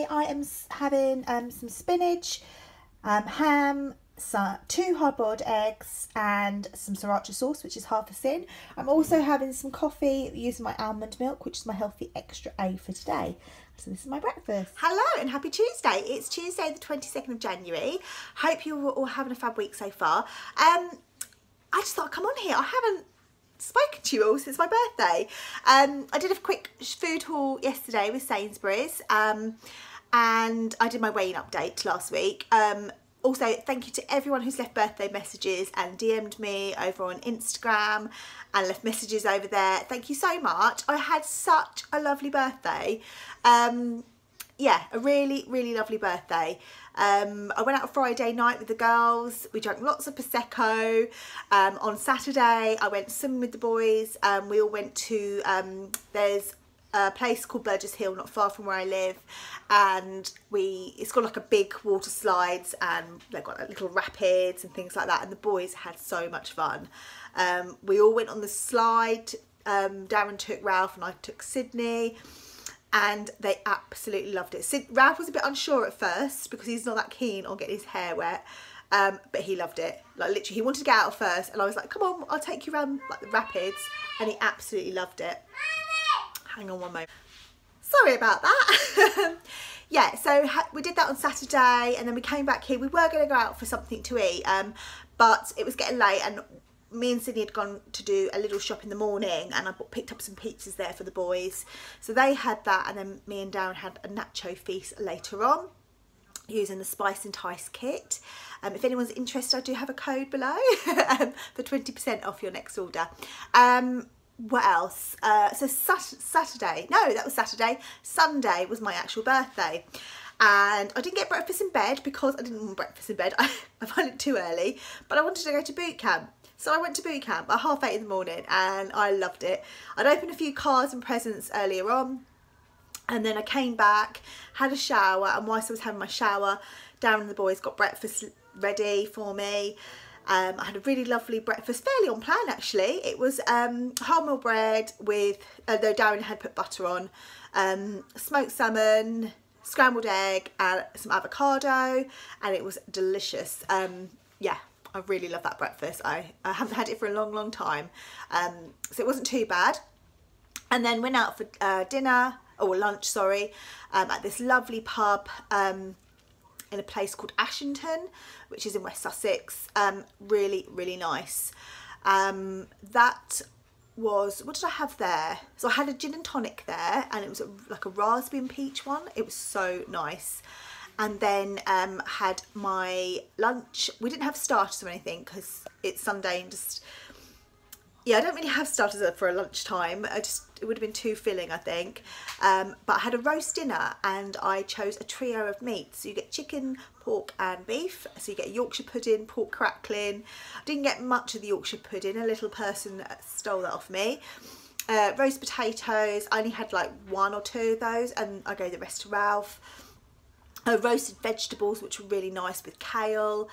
I am having some spinach, ham, 2 hard-boiled eggs and some sriracha sauce, which is half a sin. I'm also having some coffee using my almond milk, which is my healthy extra A for today. So this is my breakfast. Hello and happy Tuesday. It's Tuesday the 22nd of January. Hope you're all having a fab week so far. I just thought I'd come on here. I haven't spoken to you all since my birthday. I did a quick food haul yesterday with Sainsbury's, and I did my weighing update last week. Also, thank you to everyone who's left birthday messages and DM'd me over on Instagram and left messages over there. Thank you so much. I had such a lovely birthday. Yeah, a really, really lovely birthday. I went out Friday night with the girls. We drank lots of Prosecco. On Saturday, I went swimming with the boys. We all went to, there's a place called Burgess Hill, not far from where I live, and it's got like a big water slides, and they've got like little rapids and things like that, and the boys had so much fun. We all went on the slide. Darren took Ralph and I took Sydney, and they absolutely loved it. Ralph was a bit unsure at first because he's not that keen on getting his hair wet, but he loved it. Like literally, he wanted to get out first, and I was like, come on, I'll take you around like the rapids, and he absolutely loved it. Hang on one moment. Sorry about that. Yeah, so we did that on Saturday, and then we came back here. We were going to go out for something to eat, but it was getting late, and me and Sydney had gone to do a little shop in the morning, and I picked up some pizzas there for the boys. So they had that, and then me and Darren had a nacho feast later on using the Spice and Tice kit. If anyone's interested, I do have a code below for 20% off your next order. What else? So Saturday, no, that was Saturday. Sunday was my actual birthday, and I didn't get breakfast in bed because I didn't want breakfast in bed. I found it too early, but I wanted to go to boot camp. So I went to boot camp at 8:30 in the morning, and I loved it. I'd opened a few cards and presents earlier on, and then I came back, had a shower, and whilst I was having my shower, Darren and the boys got breakfast ready for me. I had a really lovely breakfast, fairly on plan actually. It was wholemeal bread with, though Darren had put butter on, smoked salmon, scrambled egg and some avocado, and it was delicious. Yeah, I really love that breakfast. I haven't had it for a long, long time, so it wasn't too bad. And then went out for dinner, or lunch, sorry, at this lovely pub in a place called Ashington, which is in West Sussex. Really, really nice. That was, what did I have there? So I had a gin and tonic there, and it was like a raspberry and peach one. It was so nice. And then had my lunch. We didn't have starters or anything because it's Sunday, and just, yeah, I don't really have starters for a lunchtime. It would have been too filling, I think. But I had a roast dinner, and I chose a trio of meats. So you get chicken, pork and beef. So you get a Yorkshire pudding, pork crackling. I didn't get much of the Yorkshire pudding. A little person stole that off me. Roast potatoes. I only had like 1 or 2 of those, and I gave the rest to Ralph. Roasted vegetables, which were really nice, with kale.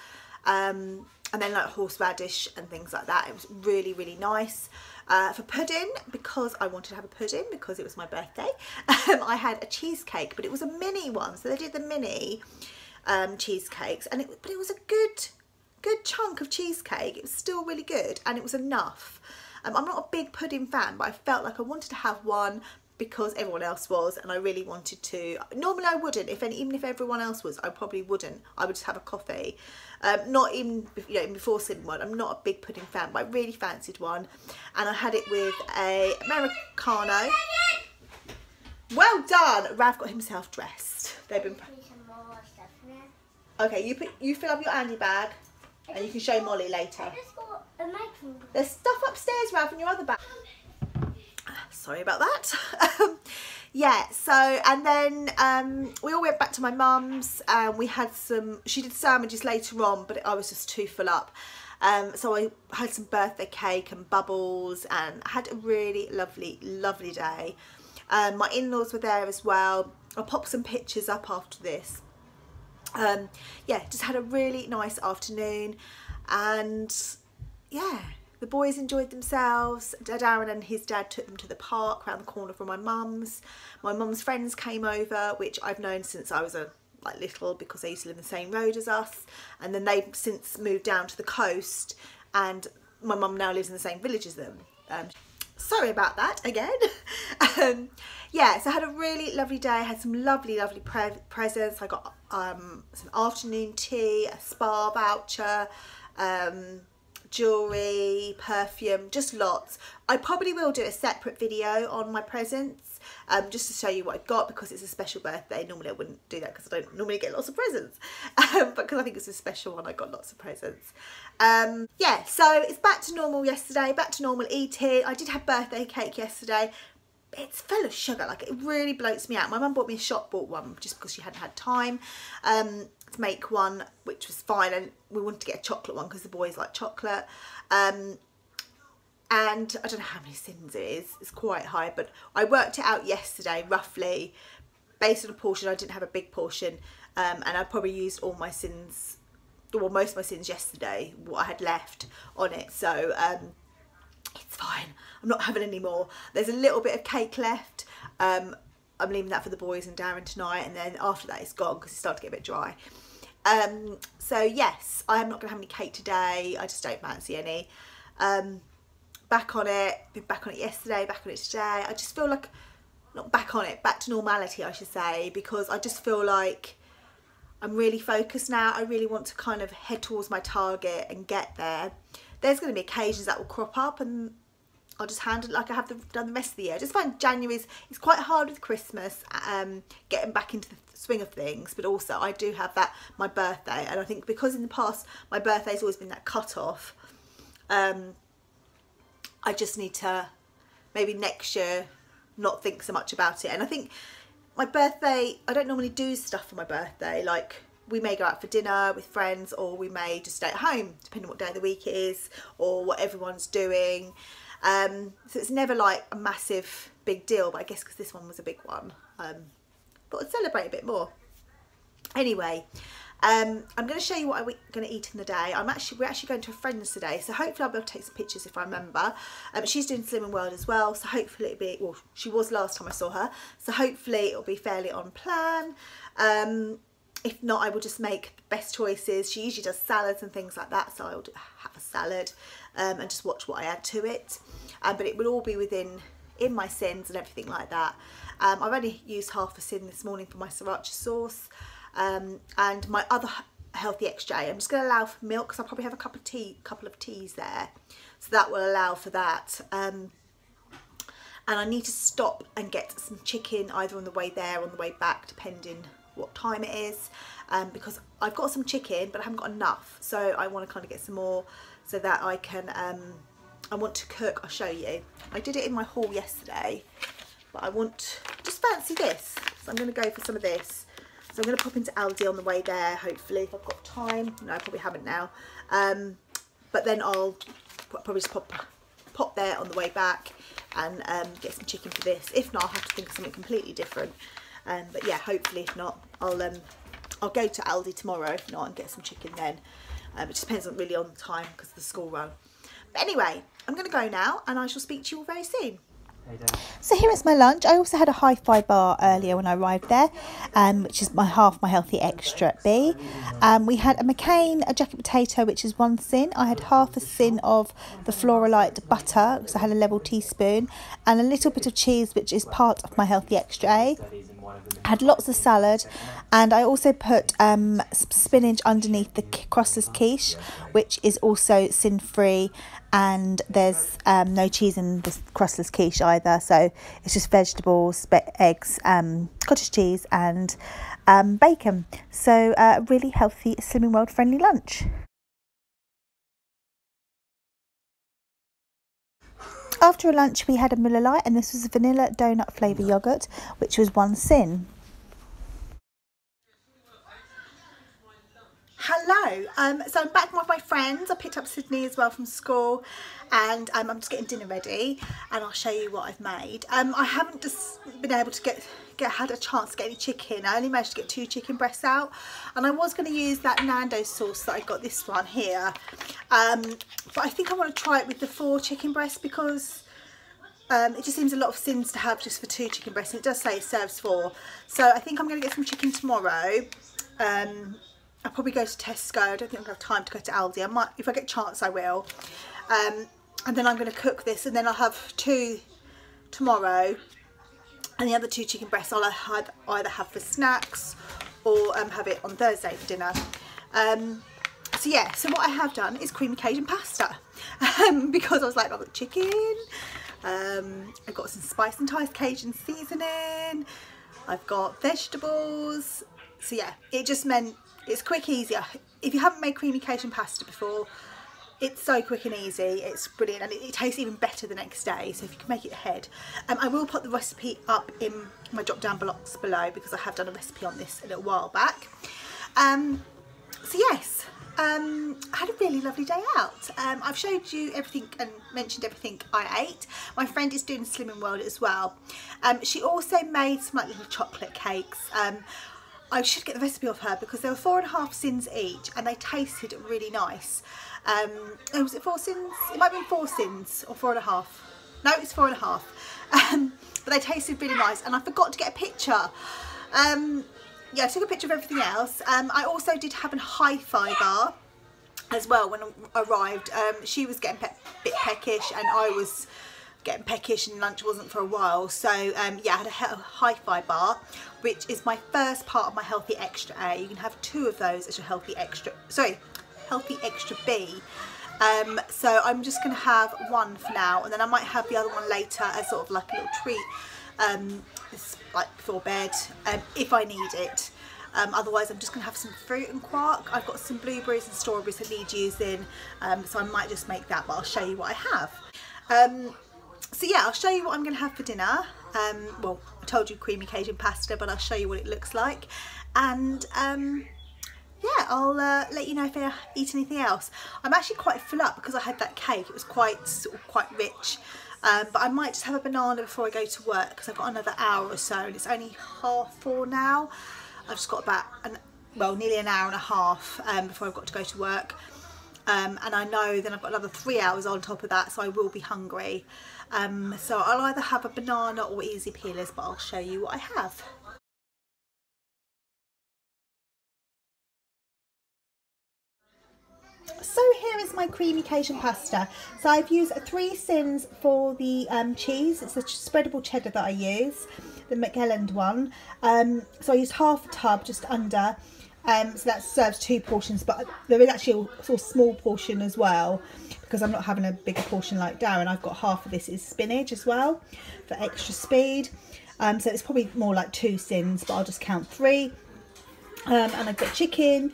And then like horseradish and things like that. It was really, really nice. For pudding, because I wanted to have a pudding because it was my birthday, I had a cheesecake, but it was a mini one. So they did the mini cheesecakes, and but it was a good chunk of cheesecake. It was still really good, and it was enough. I'm not a big pudding fan, but I felt like I wanted to have one because everyone else was, and I really wanted to. Normally I wouldn't, even if everyone else was, I probably wouldn't. I would just have a coffee. Not even, you know, before sipping one. I'm not a big pudding fan, but I really fancied one, and I had it with a Americano. Well done. Rav got himself dressed. They've been. Okay, you fill up your Andy bag, and you can show Molly later. There's stuff upstairs, Rav, in your other bag. Sorry about that. Yeah, so, and then we all went back to my mum's, and we had she did sandwiches later on, but I was just too full up. So I had some birthday cake and bubbles, and I had a really lovely, lovely day. My in-laws were there as well. I'll pop some pictures up after this. Yeah, just had a really nice afternoon, and yeah, The boys enjoyed themselves. Darren and his dad took them to the park around the corner from my mum's. My mum's friends came over, which I've known since I was little, because they used to live in the same road as us, and then they've since moved down to the coast, and my mum now lives in the same village as them. Sorry about that again. Yeah, so I had a really lovely day. I had some lovely presents. I got some afternoon tea, a spa voucher, jewellery, perfume, just lots. I probably will do a separate video on my presents, just to show you what I got, because it's a special birthday. Normally I wouldn't do that because I don't normally get lots of presents, but because I think it's a special one, I got lots of presents. Yeah, so it's back to normal yesterday, back to normal eating. I did have birthday cake yesterday. It's full of sugar, like it really bloats me out. My mum bought me a shop-bought one just because she hadn't had time to make one, which was fine, and we wanted to get a chocolate one because the boys like chocolate. And I don't know how many sins it is, it's quite high, but I worked it out yesterday roughly based on a portion. I didn't have a big portion, and I probably used all my sins, well, most of my sins yesterday, what I had left on it, so it's fine. I'm not having any more. There's a little bit of cake left. I'm leaving that for the boys and Darren tonight, and then after that it's gone because it started to get a bit dry. So yes, I am not going to have any cake today. I just don't fancy any. Back on it. Been back on it yesterday, back on it today. I just feel like, not back on it, back to normality I should say, because I just feel like I'm really focused now. I really want to kind of head towards my target and get there. There's going to be occasions that will crop up, and I'll just handle it like I have done the rest of the year. I just find January's, it's quite hard with Christmas, getting back into the swing of things, but also I do have that, my birthday, and I think because in the past my birthday's always been that cut off, I just need to maybe next year not think so much about it. And I think my birthday, I don't normally do stuff for my birthday, like we may go out for dinner with friends, or we may just stay at home, depending on what day of the week it is, or what everyone's doing. So it's never like a massive big deal, but I guess because this one was a big one, but I'd celebrate a bit more. Anyway, I'm going to show you what I'm going to eat in the day. We're actually going to a friend's today, so hopefully I'll be able to take some pictures if I remember. She's doing Slimming World as well, so hopefully it'll be, well, she was last time I saw her, so hopefully it'll be fairly on plan. If not, I will just make the best choices. She usually does salads and things like that, so I'll have a salad and just watch what I add to it. But it will all be in my sins and everything like that. I've only used half a sin this morning for my sriracha sauce, and my other healthy extra, I'm just going to allow for milk because I'll probably have a couple of teas there, so that will allow for that. And I need to stop and get some chicken either on the way there or on the way back, depending what time it is, because I've got some chicken but I haven't got enough, so I want to kind of get some more so that I can I want to cook. I'll show you. I did it in my haul yesterday, but I just fancy this, so I'm going to go for some of this. So I'm going to pop into Aldi on the way there, hopefully, if I've got time. No, I probably haven't now, but then I'll probably just pop there on the way back and get some chicken for this. If not, I'll have to think of something completely different. But yeah, hopefully, if not, I'll go to Aldi tomorrow, if not, and get some chicken then. It just depends on really on the time because of the school run. But anyway, I'm going to go now, and I shall speak to you all very soon. So here is my lunch. I also had a hi-fi bar earlier when I arrived there, which is half my healthy extra at B. We had a McCain, a jacket potato, which is 1 sin. I had half a sin of the Floralite butter, because I had a level teaspoon, and a little bit of cheese, which is part of my healthy extra A. I had lots of salad, and I also put some spinach underneath the crustless quiche, which is also sin-free, and there's no cheese in the crustless quiche either, so it's just vegetables, eggs, cottage cheese and bacon. So a really healthy, Slimming World friendly lunch. After lunch we had a Miller Lite, and this was a vanilla donut flavour yoghurt, which was 1 sin. Hello, so I'm back with my friends. I picked up Sydney as well from school, and I'm just getting dinner ready, and I'll show you what I've made. I haven't just been able to had a chance to get any chicken. I only managed to get 2 chicken breasts out, and I was going to use that Nando's sauce that I got, this one here, but I think I want to try it with the 4 chicken breasts, because it just seems a lot of sins to have just for 2 chicken breasts, and it does say it serves 4. So I think I'm going to get some chicken tomorrow. I'll probably go to Tesco. I don't think I'm going to have time to go to Aldi. I might, if I get a chance, I will. And then I'm going to cook this, and then I'll have 2 tomorrow, and the other 2 chicken breasts I'll either have for snacks or have it on Thursday for dinner. So yeah, so what I have done is creamy Cajun pasta, because I was like, I've got chicken, I've got some spice and Thai Cajun seasoning, I've got vegetables. So yeah, it just meant it's quick, easier. If you haven't made creamy Cajun pasta before, it's so quick and easy. It's brilliant, and it tastes even better the next day, so if you can make it ahead. I will put the recipe up in my drop down box below, because I have done a recipe on this a little while back. So yes, I had a really lovely day out. I've showed you everything and mentioned everything I ate. My friend is doing Slimming World as well. She also made some like little chocolate cakes. I should get the recipe off her, because there were 4.5 sins each, and they tasted really nice. Was it 4 sins? It might have been 4 sins, or 4.5. No, it's 4.5. But they tasted really nice, and I forgot to get a picture. Yeah, I took a picture of everything else. I also did have a hi-fi bar as well when I arrived. She was getting a bit peckish, and I was getting peckish, and lunch wasn't for a while. So yeah, I had a hi-fi bar, which is my first part of my Healthy Extra A. You can have 2 of those as your Healthy Extra, sorry, Healthy Extra B. So I'm just going to have 1 for now, and then I might have the other one later as sort of like a little treat, like before bed, if I need it. Otherwise I'm just going to have some fruit and quark. I've got some blueberries and strawberries that need using, so I might just make that, but I'll show you what I have. So yeah, I'll show you what I'm going to have for dinner. Well, I told you creamy Cajun pasta, but I'll show you what it looks like, and yeah, I'll let you know if I eat anything else. I'm actually quite full up because I had that cake. It was quite rich, but I might just have a banana before I go to work, because I've got another hour or so, and it's only 4:30 now. I've just got about nearly an hour and a half before I've got to go to work, and I know then I've got another 3 hours on top of that, so I will be hungry. So I'll either have a banana or easy peelers, but I'll show you what I have. So here is my creamy Cajun pasta. So I've used 3 sins for the cheese. It's a spreadable cheddar that I use, the McKelland one. So I used half a tub, just under. So that serves 2 portions, but there is actually a sort of small portion as well, because I'm not having a bigger portion like Darren. I've got half of this is spinach as well for extra speed. So it's probably more like 2 sins, but I'll just count 3. And I've got chicken,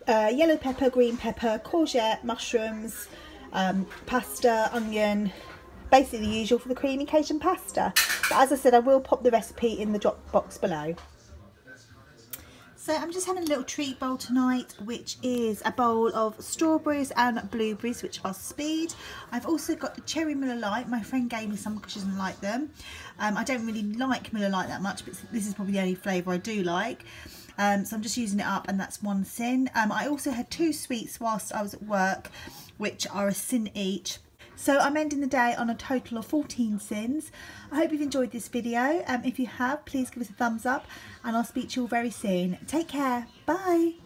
yellow pepper, green pepper, courgette, mushrooms, pasta, onion, basically the usual for the creamy Cajun pasta. But as I said, I will pop the recipe in the drop box below. So I'm just having a little treat bowl tonight, which is a bowl of strawberries and blueberries, which are speed. I've also got the cherry Miller Lite. My friend gave me some because she doesn't like them. I don't really like Miller Lite that much, but this is probably the only flavour I do like. So I'm just using it up, and that's 1 sin. I also had 2 sweets whilst I was at work, which are a sin each. So I'm ending the day on a total of 14 sins. I hope you've enjoyed this video. If you have, please give us a thumbs up, and I'll speak to you all very soon. Take care. Bye.